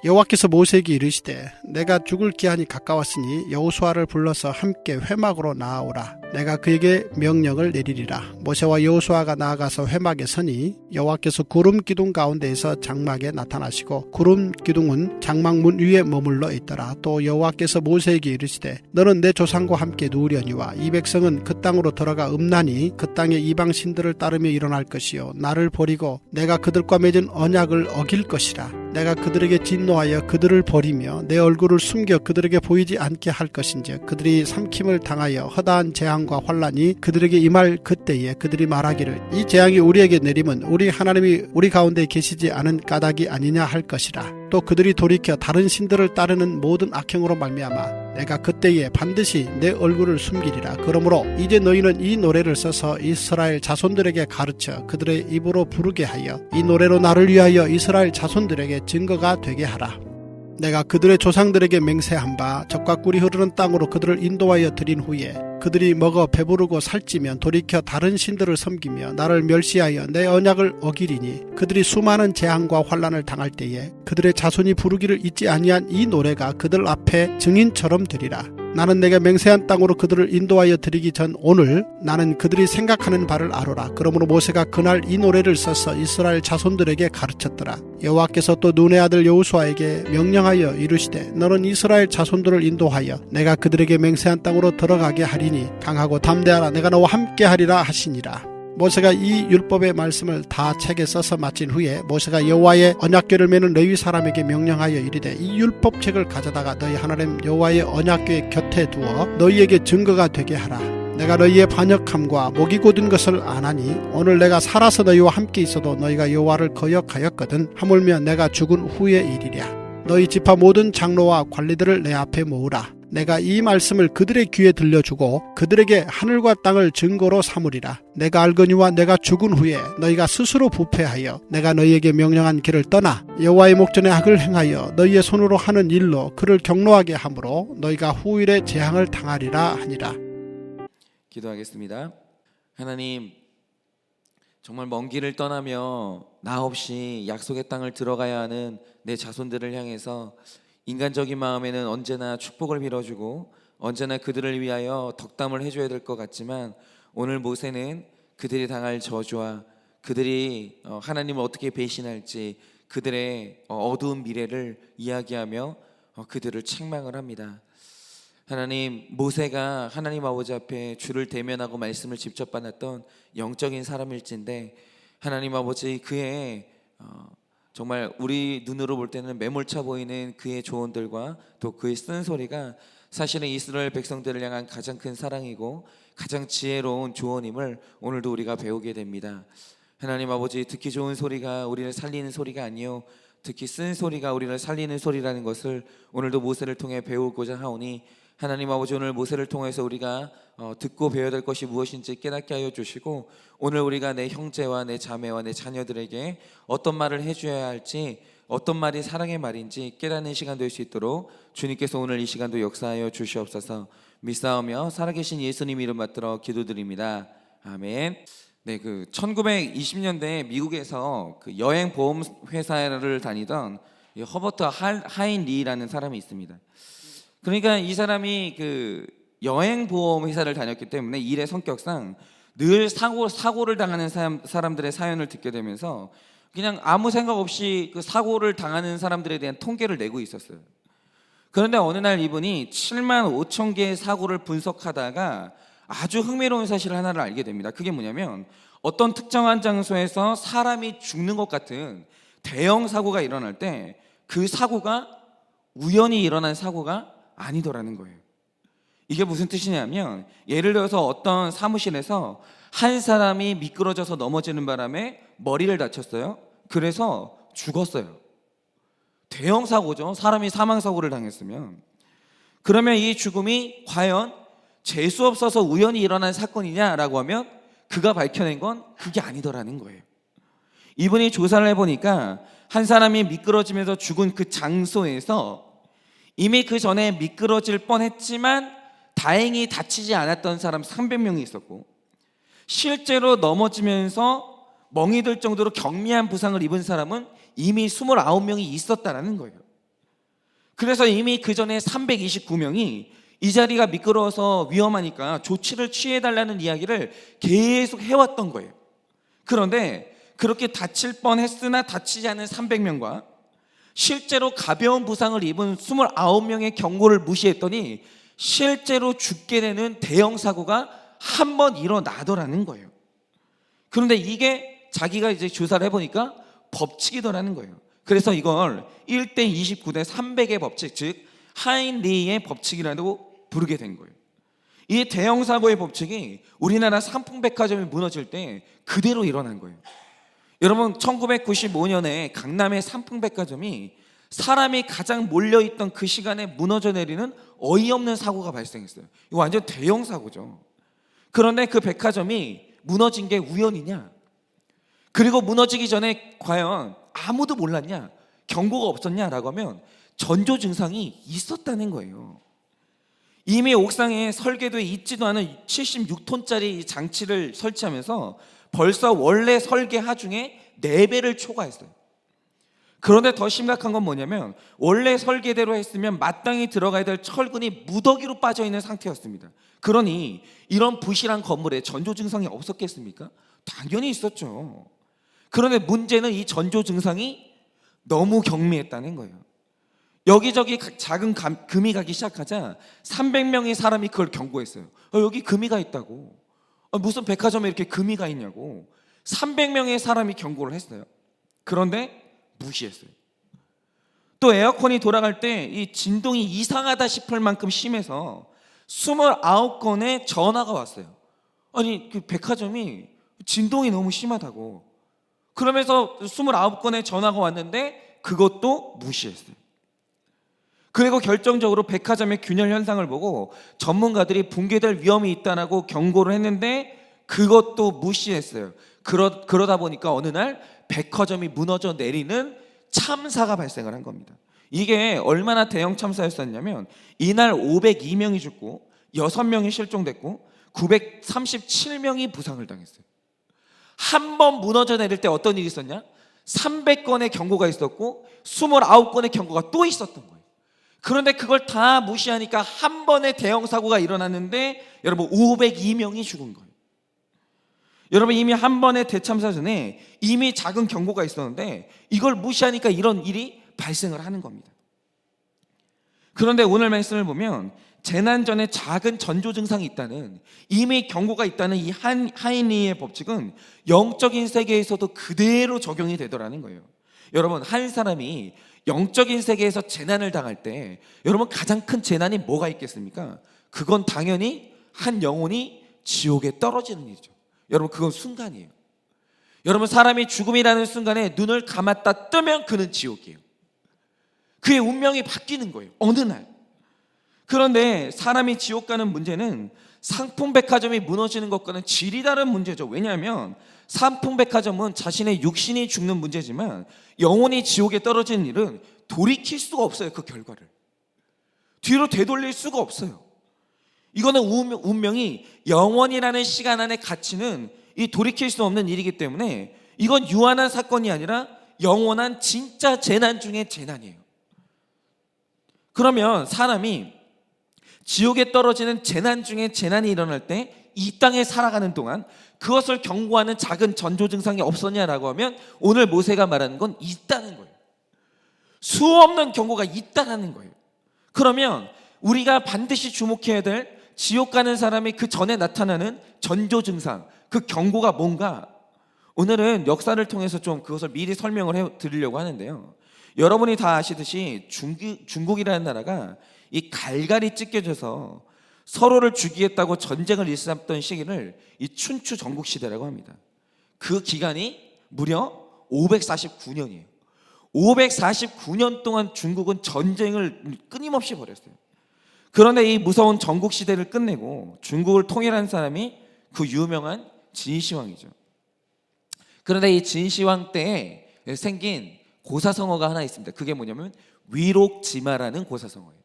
여호와께서 모세에게 이르시되 내가 죽을 기한이 가까웠으니 여호수아를 불러서 함께 회막으로 나아오라. 내가 그에게 명령을 내리리라. 모세와 여호수아가 나아가서 회막에 서니 여호와께서 구름 기둥 가운데에서 장막에 나타나시고 구름 기둥은 장막 문 위에 머물러 있더라. 또 여호와께서 모세에게 이르시되 너는 내 조상과 함께 누우려니와 이 백성은 그 땅으로 들어가 없나니 그 땅에 이방 신들을 따르며 일어날 것이요 나를 버리고 내가 그들과 맺은 언약을 어길 것이라. 내가 그들에게 진노하여 그들을 버리며 내 얼굴을 숨겨 그들에게 보이지 않게 할 것인즉 그들이 삼킴을 당하여 허다한 재앙과 환란이 그들에게 임할 그때에 그들이 말하기를 이 재앙이 우리에게 내림은 우리 하나님이 우리 가운데 계시지 않은 까닭이 아니냐 할 것이라. 또 그들이 돌이켜 다른 신들을 따르는 모든 악행으로 말미암아 내가 그때에 반드시 내 얼굴을 숨기리라. 그러므로 이제 너희는 이 노래를 써서 이스라엘 자손들에게 가르쳐 그들의 입으로 부르게 하여 이 노래로 나를 위하여 이스라엘 자손들에게 증거가 되게 하라. 내가 그들의 조상들에게 맹세한 바 젖과 꿀이 흐르는 땅으로 그들을 인도하여 드린 후에 그들이 먹어 배부르고 살찌면 돌이켜 다른 신들을 섬기며 나를 멸시하여 내 언약을 어기리니 그들이 수많은 재앙과 환난을 당할 때에 그들의 자손이 부르기를 잊지 아니한 이 노래가 그들 앞에 증인처럼 되리라. 나는 내가 맹세한 땅으로 그들을 인도하여 드리기 전 오늘 나는 그들이 생각하는 바를 아노라. 그러므로 모세가 그날 이 노래를 써서 이스라엘 자손들에게 가르쳤더라. 여호와께서 또 눈의 아들 여호수아에게 명령하여 이르시되 너는 이스라엘 자손들을 인도하여 내가 그들에게 맹세한 땅으로 들어가게 하리니 강하고 담대하라. 내가 너와 함께 하리라 하시니라. 모세가 이 율법의 말씀을 다 책에 써서 마친 후에 모세가 여호와의 언약궤를 메는 레위 사람에게 명령하여 이르되 이 율법책을 가져다가 너희 하나님 여호와의 언약궤 곁에 두어 너희에게 증거가 되게 하라. 내가 너희의 반역함과 목이 곧은 것을 아나니 오늘 내가 살아서 너희와 함께 있어도 너희가 여호와를 거역하였거든 하물며 내가 죽은 후의 일이랴. 너희 지파 모든 장로와 관리들을 내 앞에 모으라. 내가 이 말씀을 그들의 귀에 들려주고 그들에게 하늘과 땅을 증거로 삼으리라. 내가 알거니와 내가 죽은 후에 너희가 스스로 부패하여 내가 너희에게 명령한 길을 떠나 여호와의 목전에 악을 행하여 너희의 손으로 하는 일로 그를 경노하게 하므로 너희가 후일에 재앙을 당하리라 하니라. 기도하겠습니다. 하나님, 정말 먼 길을 떠나며 나 없이 약속의 땅을 들어가야 하는 내 자손들을 향해서 인간적인 마음에는 언제나 축복을 빌어주고 언제나 그들을 위하여 덕담을 해줘야 될 것 같지만 오늘 모세는 그들이 당할 저주와 그들이 하나님을 어떻게 배신할지 그들의 어두운 미래를 이야기하며 그들을 책망을 합니다. 하나님, 모세가 하나님 아버지 앞에 주를 대면하고 말씀을 직접 받았던 영적인 사람일진데 하나님 아버지 그의 정말 우리 눈으로 볼 때는 매몰차 보이는 그의 조언들과 또 그의 쓴소리가 사실은 이스라엘 백성들을 향한 가장 큰 사랑이고 가장 지혜로운 조언임을 오늘도 우리가 배우게 됩니다. 하나님 아버지, 듣기 좋은 소리가 우리를 살리는 소리가 아니요 듣기 쓴 소리가 우리를 살리는 소리라는 것을 오늘도 모세를 통해 배우고자 하오니 하나님 아버지, 오늘 모세를 통해서 우리가 듣고 배워야 될 것이 무엇인지 깨닫게 하여 주시고 오늘 우리가 내 형제와 내 자매와 내 자녀들에게 어떤 말을 해줘야 할지 어떤 말이 사랑의 말인지 깨닫는 시간 될 수 있도록 주님께서 오늘 이 시간도 역사하여 주시옵소서. 믿사오며 살아계신 예수님 이름 받들어 기도드립니다. 아멘. 네, 1920년대 미국에서 여행 보험 회사를 다니던 허버트 하인 리라는 사람이 있습니다. 그러니까 이 사람이 여행보험 회사를 다녔기 때문에 일의 성격상 늘 사고를 당하는 사람들의 사연을 듣게 되면서 그냥 아무 생각 없이 그 사고를 당하는 사람들에 대한 통계를 내고 있었어요. 그런데 어느 날 이분이 7만 5천 개의 사고를 분석하다가 아주 흥미로운 사실 하나를 알게 됩니다. 그게 뭐냐면 어떤 특정한 장소에서 사람이 죽는 것 같은 대형 사고가 일어날 때 그 사고가 우연히 일어난 사고가 아니더라는 거예요. 이게 무슨 뜻이냐면 예를 들어서 어떤 사무실에서 한 사람이 미끄러져서 넘어지는 바람에 머리를 다쳤어요. 그래서 죽었어요. 대형 사고죠. 사람이 사망사고를 당했으면. 그러면 이 죽음이 과연 재수 없어서 우연히 일어난 사건이냐라고 하면 그가 밝혀낸 건 그게 아니더라는 거예요. 이분이 조사를 해보니까 한 사람이 미끄러지면서 죽은 그 장소에서 이미 그 전에 미끄러질 뻔했지만 다행히 다치지 않았던 사람 300명이 있었고 실제로 넘어지면서 멍이 들 정도로 경미한 부상을 입은 사람은 이미 29명이 있었다라는 거예요. 그래서 이미 그 전에 329명이 이 자리가 미끄러워서 위험하니까 조치를 취해달라는 이야기를 계속 해왔던 거예요. 그런데 그렇게 다칠 뻔했으나 다치지 않은 300명과 실제로 가벼운 부상을 입은 29명의 경고를 무시했더니 실제로 죽게 되는 대형 사고가 한 번 일어나더라는 거예요. 그런데 이게 자기가 이제 조사를 해보니까 법칙이더라는 거예요. 그래서 이걸 1대 29대 300의 법칙, 즉 하인리의 법칙이라고 부르게 된 거예요. 이 대형 사고의 법칙이 우리나라 삼풍백화점이 무너질 때 그대로 일어난 거예요. 여러분, 1995년에 강남의 삼풍백화점이 사람이 가장 몰려있던 그 시간에 무너져 내리는 어이없는 사고가 발생했어요. 이거 완전 대형 사고죠. 그런데 그 백화점이 무너진 게 우연이냐? 그리고 무너지기 전에 과연 아무도 몰랐냐? 경고가 없었냐라고 하면 전조 증상이 있었다는 거예요. 이미 옥상에 설계도에 있지도 않은 76톤짜리 장치를 설치하면서 벌써 원래 설계 하중에 4배를 초과했어요. 그런데 더 심각한 건 뭐냐면 원래 설계대로 했으면 마땅히 들어가야 될 철근이 무더기로 빠져있는 상태였습니다. 그러니 이런 부실한 건물에 전조 증상이 없었겠습니까? 당연히 있었죠. 그런데 문제는 이 전조 증상이 너무 경미했다는 거예요. 여기저기 작은 금이 가기 시작하자 300명의 사람이 그걸 경고했어요. 여기 금이가 있다고. 무슨 백화점에 이렇게 금이가 있냐고. 300명의 사람이 경고를 했어요. 그런데 무시했어요. 또 에어컨이 돌아갈 때 이 진동이 이상하다 싶을 만큼 심해서 29건의 전화가 왔어요. 아니, 그 백화점이 진동이 너무 심하다고. 그러면서 29건의 전화가 왔는데 그것도 무시했어요. 그리고 결정적으로 백화점의 균열 현상을 보고 전문가들이 붕괴될 위험이 있다고 경고를 했는데 그것도 무시했어요. 그러다 보니까 어느 날 백화점이 무너져 내리는 참사가 발생을 한 겁니다. 이게 얼마나 대형 참사였었냐면 이날 502명이 죽고 6명이 실종됐고 937명이 부상을 당했어요. 한 번 무너져 내릴 때 어떤 일이 있었냐? 300건의 경고가 있었고 29건의 경고가 또 있었던 거예요. 그런데 그걸 다 무시하니까 한 번의 대형 사고가 일어났는데 여러분 502명이 죽은 거예요. 여러분, 이미 한 번의 대참사 전에 이미 작은 경고가 있었는데 이걸 무시하니까 이런 일이 발생을 하는 겁니다. 그런데 오늘 말씀을 보면 재난 전에 작은 전조 증상이 있다는, 이미 경고가 있다는 이 하인리의 법칙은 영적인 세계에서도 그대로 적용이 되더라는 거예요. 여러분, 한 사람이 영적인 세계에서 재난을 당할 때 여러분 가장 큰 재난이 뭐가 있겠습니까? 그건 당연히 한 영혼이 지옥에 떨어지는 일이죠. 여러분, 그건 순간이에요. 여러분, 사람이 죽음이라는 순간에 눈을 감았다 뜨면 그는 지옥이에요. 그의 운명이 바뀌는 거예요, 어느 날. 그런데 사람이 지옥 가는 문제는 상품백화점이 무너지는 것과는 질이 다른 문제죠. 왜냐하면 상품백화점은 자신의 육신이 죽는 문제지만 영혼이 지옥에 떨어지는 일은 돌이킬 수가 없어요. 그 결과를 뒤로 되돌릴 수가 없어요. 이거는 운명이 영원이라는 시간 안에 갇히는 이 돌이킬 수 없는 일이기 때문에 이건 유한한 사건이 아니라 영원한 진짜 재난 중에 재난이에요. 그러면 사람이 지옥에 떨어지는 재난 중에 재난이 일어날 때 이 땅에 살아가는 동안 그것을 경고하는 작은 전조 증상이 없었냐라고 하면 오늘 모세가 말하는 건 있다는 거예요. 수없는 경고가 있다는 거예요. 그러면 우리가 반드시 주목해야 될 지옥 가는 사람이 그 전에 나타나는 전조 증상, 그 경고가 뭔가, 오늘은 역사를 통해서 좀 그것을 미리 설명을 해 드리려고 하는데요. 여러분이 다 아시듯이 중국이라는 나라가 이 갈갈이 찢겨져서 서로를 죽이겠다고 전쟁을 일삼던 시기를 이 춘추 전국시대라고 합니다. 그 기간이 무려 549년이에요. 549년 동안 중국은 전쟁을 끊임없이 벌였어요. 그런데 이 무서운 전국시대를 끝내고 중국을 통일한 사람이 그 유명한 진시황이죠. 그런데 이 진시황 때에 생긴 고사성어가 하나 있습니다. 그게 뭐냐면 위록지마라는 고사성어예요.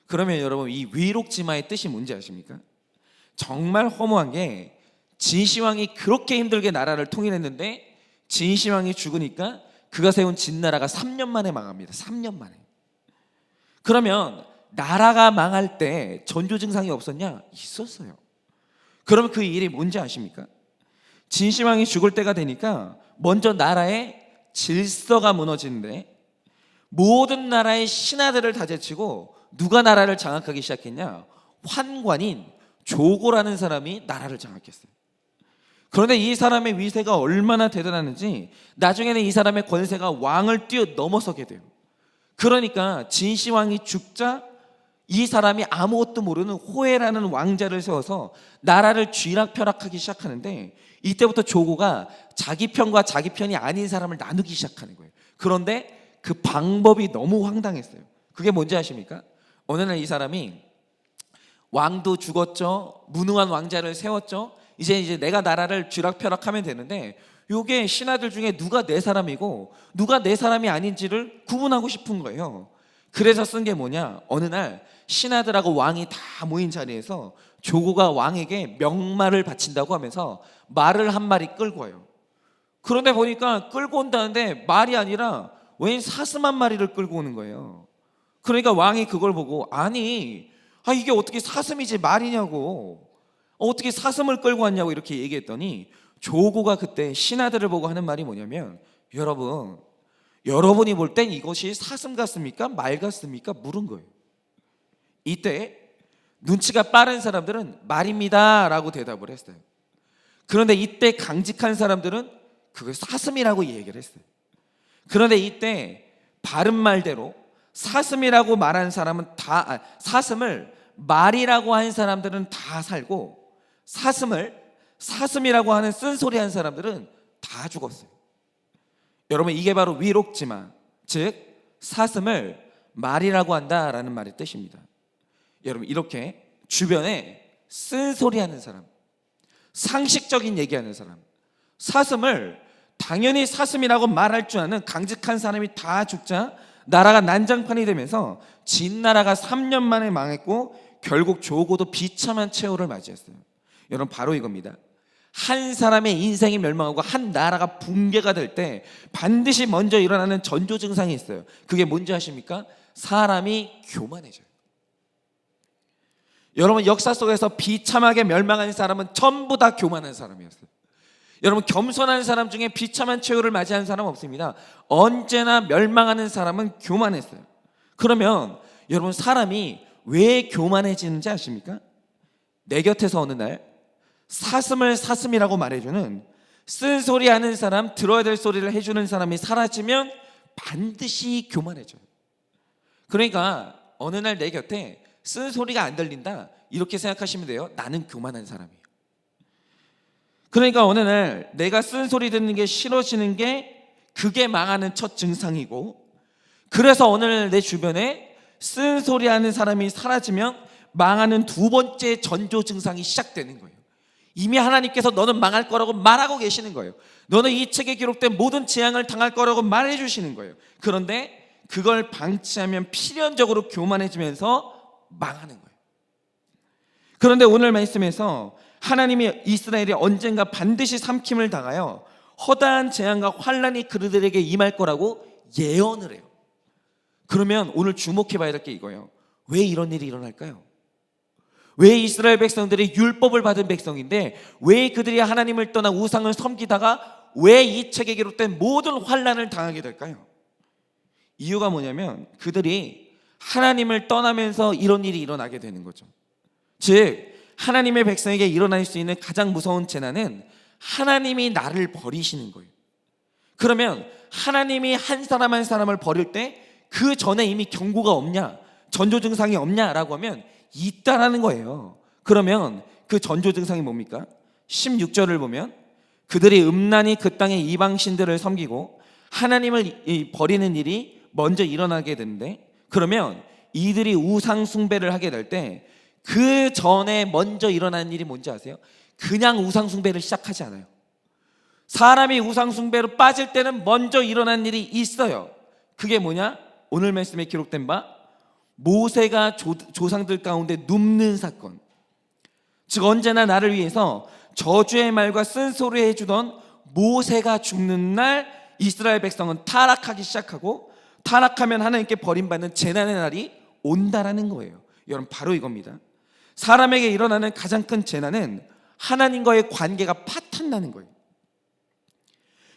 그러면 여러분, 이 위록지마의 뜻이 뭔지 아십니까? 정말 허무한 게 진시황이 그렇게 힘들게 나라를 통일했는데 진시황이 죽으니까 그가 세운 진나라가 3년 만에 망합니다. 3년 만에. 그러면 나라가 망할 때 전조 증상이 없었냐? 있었어요. 그러면 그 일이 뭔지 아십니까? 진시황이 죽을 때가 되니까 먼저 나라의 질서가 무너지는데, 모든 나라의 신하들을 다 제치고 누가 나라를 장악하기 시작했냐? 환관인 조고라는 사람이 나라를 장악했어요. 그런데 이 사람의 위세가 얼마나 대단했는지 나중에는 이 사람의 권세가 왕을 뛰어넘어서게 돼요. 그러니까 진시황이 죽자 이 사람이 아무것도 모르는 호해라는 왕자를 세워서 나라를 쥐락펴락하기 시작하는데, 이때부터 조고가 자기 편과 자기 편이 아닌 사람을 나누기 시작하는 거예요. 그런데 그 방법이 너무 황당했어요. 그게 뭔지 아십니까? 어느 날 이 사람이 왕도 죽었죠, 무능한 왕자를 세웠죠, 이제 내가 나라를 쥐락펴락하면 되는데, 요게 신하들 중에 누가 내 사람이고 누가 내 사람이 아닌지를 구분하고 싶은 거예요. 그래서 쓴 게 뭐냐? 어느 날 신하들하고 왕이 다 모인 자리에서 조고가 왕에게 명말을 바친다고 하면서 말을 한 마리 끌고 와요. 그런데 보니까 끌고 온다는데 말이 아니라 웬 사슴 한 마리를 끌고 오는 거예요. 그러니까 왕이 그걸 보고, 아니, 이게 어떻게 사슴이지 말이냐고, 어떻게 사슴을 끌고 왔냐고 이렇게 얘기했더니, 조고가 그때 신하들을 보고 하는 말이 뭐냐면, 여러분이 볼 땐 이것이 사슴 같습니까? 말 같습니까? 물은 거예요. 이때 눈치가 빠른 사람들은 말입니다 라고 대답을 했어요. 그런데 이때 강직한 사람들은 그걸 사슴이라고 얘기를 했어요. 그런데 이때 바른 말대로 사슴이라고 말한 사람은 사슴을 말이라고 한 사람들은 다 살고, 사슴을 사슴이라고 하는 쓴소리 한 사람들은 다 죽었어요. 여러분, 이게 바로 위록지마, 즉 사슴을 말이라고 한다라는 말의 뜻입니다. 여러분, 이렇게 주변에 쓴소리하는 사람, 상식적인 얘기하는 사람, 사슴을 당연히 사슴이라고 말할 줄 아는 강직한 사람이 다 죽자 나라가 난장판이 되면서 진나라가 3년 만에 망했고, 결국 조고도 비참한 최후를 맞이했어요. 여러분, 바로 이겁니다. 한 사람의 인생이 멸망하고 한 나라가 붕괴가 될 때 반드시 먼저 일어나는 전조 증상이 있어요. 그게 뭔지 아십니까? 사람이 교만해져요. 여러분, 역사 속에서 비참하게 멸망한 사람은 전부 다 교만한 사람이었어요. 여러분, 겸손한 사람 중에 비참한 최후를 맞이한 사람 없습니다. 언제나 멸망하는 사람은 교만했어요. 그러면 여러분, 사람이 왜 교만해지는지 아십니까? 내 곁에서 어느 날 사슴을 사슴이라고 말해주는, 쓴소리하는 사람, 들어야 될 소리를 해주는 사람이 사라지면 반드시 교만해져요. 그러니까 어느 날 내 곁에 쓴소리가 안 들린다, 이렇게 생각하시면 돼요. 나는 교만한 사람이에요. 그러니까 어느 날 내가 쓴소리 듣는 게 싫어지는 게, 그게 망하는 첫 증상이고, 그래서 오늘 내 주변에 쓴소리하는 사람이 사라지면 망하는 두 번째 전조 증상이 시작되는 거예요. 이미 하나님께서 너는 망할 거라고 말하고 계시는 거예요. 너는 이 책에 기록된 모든 재앙을 당할 거라고 말해 주시는 거예요. 그런데 그걸 방치하면 필연적으로 교만해지면서 망하는 거예요. 그런데 오늘 말씀에서 하나님이 이스라엘이 언젠가 반드시 삼킴을 당하여 허다한 재앙과 환란이 그들에게 임할 거라고 예언을 해요. 그러면 오늘 주목해 봐야 될 게 이거예요. 왜 이런 일이 일어날까요? 왜 이스라엘 백성들이 율법을 받은 백성인데 왜 그들이 하나님을 떠나 우상을 섬기다가 왜 이 책에 기록된 모든 환란을 당하게 될까요? 이유가 뭐냐면, 그들이 하나님을 떠나면서 이런 일이 일어나게 되는 거죠. 즉, 하나님의 백성에게 일어날 수 있는 가장 무서운 재난은 하나님이 나를 버리시는 거예요. 그러면 하나님이 한 사람 한 사람을 버릴 때 그 전에 이미 경고가 없냐, 전조 증상이 없냐라고 하면 있다라는 거예요. 그러면 그 전조 증상이 뭡니까? 16절을 보면 그들이 음란히 그 땅의 이방신들을 섬기고 하나님을 버리는 일이 먼저 일어나게 되는데, 그러면 이들이 우상 숭배를 하게 될 때 그 전에 먼저 일어나는 일이 뭔지 아세요? 그냥 우상 숭배를 시작하지 않아요. 사람이 우상 숭배로 빠질 때는 먼저 일어나는 일이 있어요. 그게 뭐냐? 오늘 말씀에 기록된 바 모세가 조상들 가운데 눕는 사건, 즉 언제나 나를 위해서 저주의 말과 쓴소리 해주던 모세가 죽는 날 이스라엘 백성은 타락하기 시작하고, 타락하면 하나님께 버림받는 재난의 날이 온다라는 거예요. 여러분, 바로 이겁니다. 사람에게 일어나는 가장 큰 재난은 하나님과의 관계가 파탄나는 거예요.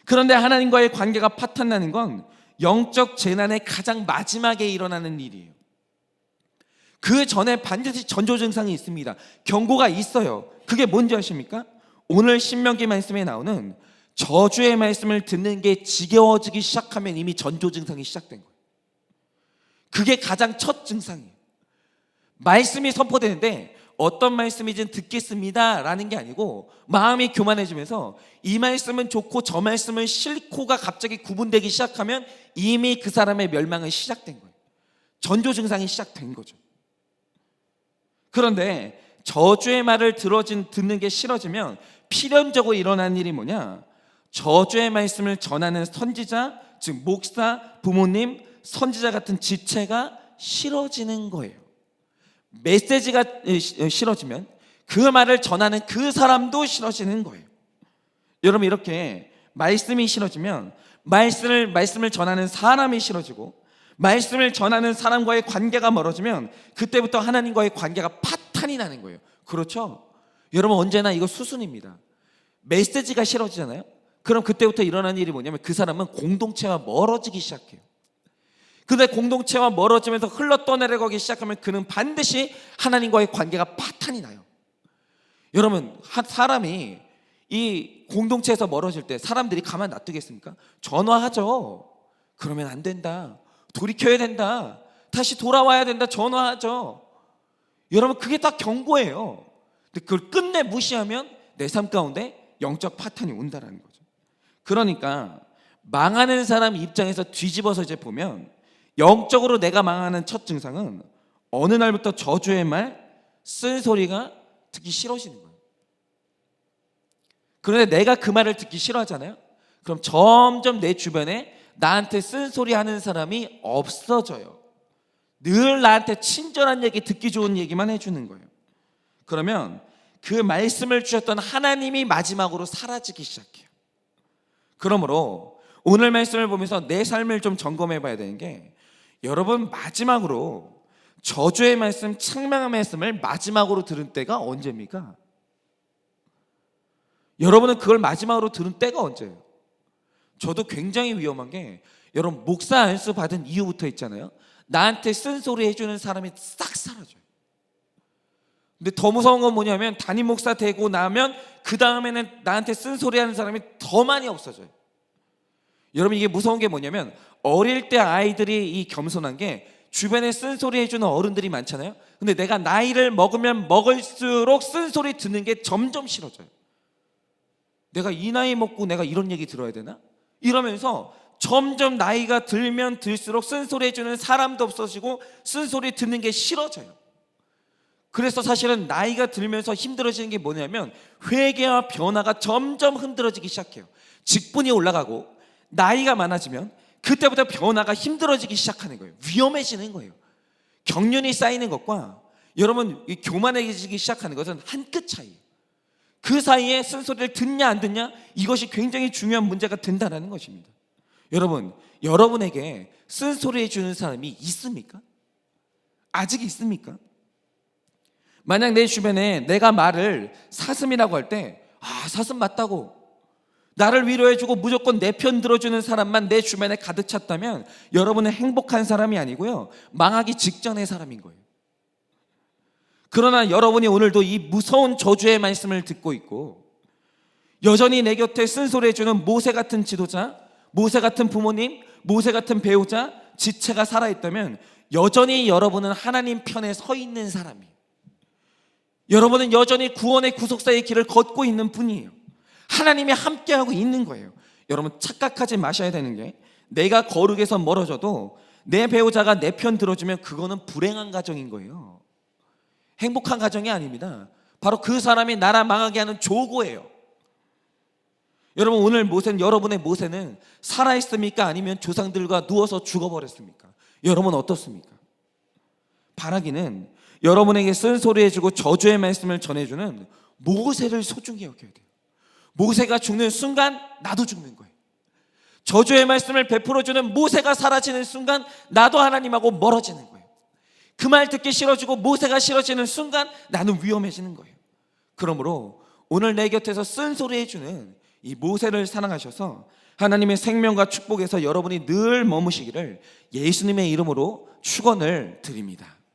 그런데 하나님과의 관계가 파탄나는 건 영적 재난의 가장 마지막에 일어나는 일이에요. 그 전에 반드시 전조 증상이 있습니다. 경고가 있어요. 그게 뭔지 아십니까? 오늘 신명기 말씀에 나오는 저주의 말씀을 듣는 게 지겨워지기 시작하면 이미 전조 증상이 시작된 거예요. 그게 가장 첫 증상이에요. 말씀이 선포되는데 어떤 말씀이든 듣겠습니다 라는 게 아니고 마음이 교만해지면서 이 말씀은 좋고 저 말씀은 싫고가 갑자기 구분되기 시작하면 이미 그 사람의 멸망은 시작된 거예요. 전조 증상이 시작된 거죠. 그런데 저주의 말을 듣는 게 싫어지면 필연적으로 일어나는 일이 뭐냐? 저주의 말씀을 전하는 선지자, 즉 목사, 부모님, 선지자 같은 지체가 싫어지는 거예요. 메시지가 싫어지면 그 말을 전하는 그 사람도 싫어지는 거예요. 여러분, 이렇게 말씀이 싫어지면 말씀을 전하는 사람이 싫어지고 말씀을 전하는 사람과의 관계가 멀어지면 그때부터 하나님과의 관계가 파탄이 나는 거예요. 그렇죠? 여러분, 언제나 이거 수순입니다. 메시지가 싫어지잖아요. 그럼 그때부터 일어나는 일이 뭐냐면 그 사람은 공동체와 멀어지기 시작해요. 근데 공동체와 멀어지면서 흘러 떠내려가기 시작하면 그는 반드시 하나님과의 관계가 파탄이 나요. 여러분, 사람이 이 공동체에서 멀어질 때 사람들이 가만 놔두겠습니까? 전화하죠. 그러면 안 된다. 돌이켜야 된다. 다시 돌아와야 된다. 전화하죠. 여러분, 그게 다 경고예요. 근데 그걸 끝내 무시하면 내 삶 가운데 영적 파탄이 온다라는 거죠. 그러니까 망하는 사람 입장에서 뒤집어서 이제 보면 영적으로 내가 망하는 첫 증상은 어느 날부터 저주의 말, 쓴소리가 듣기 싫어지는 거예요. 그런데 내가 그 말을 듣기 싫어하잖아요. 그럼 점점 내 주변에 나한테 쓴소리 하는 사람이 없어져요. 늘 나한테 친절한 얘기, 듣기 좋은 얘기만 해주는 거예요. 그러면 그 말씀을 주셨던 하나님이 마지막으로 사라지기 시작해요. 그러므로 오늘 말씀을 보면서 내 삶을 좀 점검해 봐야 되는 게, 여러분, 마지막으로 저주의 말씀, 책망의 말씀을 마지막으로 들은 때가 언제입니까? 여러분은 그걸 마지막으로 들은 때가 언제예요? 저도 굉장히 위험한 게, 여러분, 목사 안수 받은 이후부터 있잖아요. 나한테 쓴소리 해주는 사람이 싹 사라져요. 근데 더 무서운 건 뭐냐면 담임 목사 되고 나면 그 다음에는 나한테 쓴소리 하는 사람이 더 많이 없어져요. 여러분, 이게 무서운 게 뭐냐면 어릴 때 아이들이 이 겸손한 게 주변에 쓴소리 해주는 어른들이 많잖아요. 근데 내가 나이를 먹으면 먹을수록 쓴소리 듣는 게 점점 싫어져요. 내가 이 나이 먹고 내가 이런 얘기 들어야 되나? 이러면서 점점 나이가 들면 들수록 쓴소리 해주는 사람도 없어지고 쓴소리 듣는 게 싫어져요. 그래서 사실은 나이가 들면서 힘들어지는 게 뭐냐면 회개와 변화가 점점 흔들어지기 시작해요. 직분이 올라가고 나이가 많아지면 그때부터 변화가 힘들어지기 시작하는 거예요. 위험해지는 거예요. 경륜이 쌓이는 것과 여러분 이 교만해지기 시작하는 것은 한 끗 차이예요. 그 사이에 쓴소리를 듣냐 안 듣냐, 이것이 굉장히 중요한 문제가 된다는 것입니다. 여러분, 여러분에게 쓴소리 해주는 사람이 있습니까? 아직 있습니까? 만약 내 주변에 내가 말을 사슴이라고 할 때 사슴 맞다고 나를 위로해주고 무조건 내 편 들어주는 사람만 내 주변에 가득 찼다면 여러분은 행복한 사람이 아니고요, 망하기 직전의 사람인 거예요. 그러나 여러분이 오늘도 이 무서운 저주의 말씀을 듣고 있고 여전히 내 곁에 쓴소리 해주는 모세 같은 지도자, 모세 같은 부모님, 모세 같은 배우자, 지체가 살아있다면 여전히 여러분은 하나님 편에 서 있는 사람이에요. 여러분은 여전히 구원의 구속사의 길을 걷고 있는 분이에요. 하나님이 함께하고 있는 거예요. 여러분, 착각하지 마셔야 되는 게, 내가 거룩에서 멀어져도 내 배우자가 내 편 들어주면 그거는 불행한 가정인 거예요. 행복한 가정이 아닙니다. 바로 그 사람이 나라 망하게 하는 조고예요. 여러분, 오늘 모세는, 여러분의 모세는 살아있습니까? 아니면 조상들과 누워서 죽어버렸습니까? 여러분 어떻습니까? 바라기는 여러분에게 쓴소리 해주고 저주의 말씀을 전해주는 모세를 소중히 여겨야 돼요. 모세가 죽는 순간 나도 죽는 거예요. 저주의 말씀을 베풀어주는 모세가 사라지는 순간 나도 하나님하고 멀어지는 거예요. 그 말 듣기 싫어지고 모세가 싫어지는 순간 나는 위험해지는 거예요. 그러므로 오늘 내 곁에서 쓴소리 해주는 이 모세를 사랑하셔서 하나님의 생명과 축복에서 여러분이 늘 머무시기를 예수님의 이름으로 축원을 드립니다.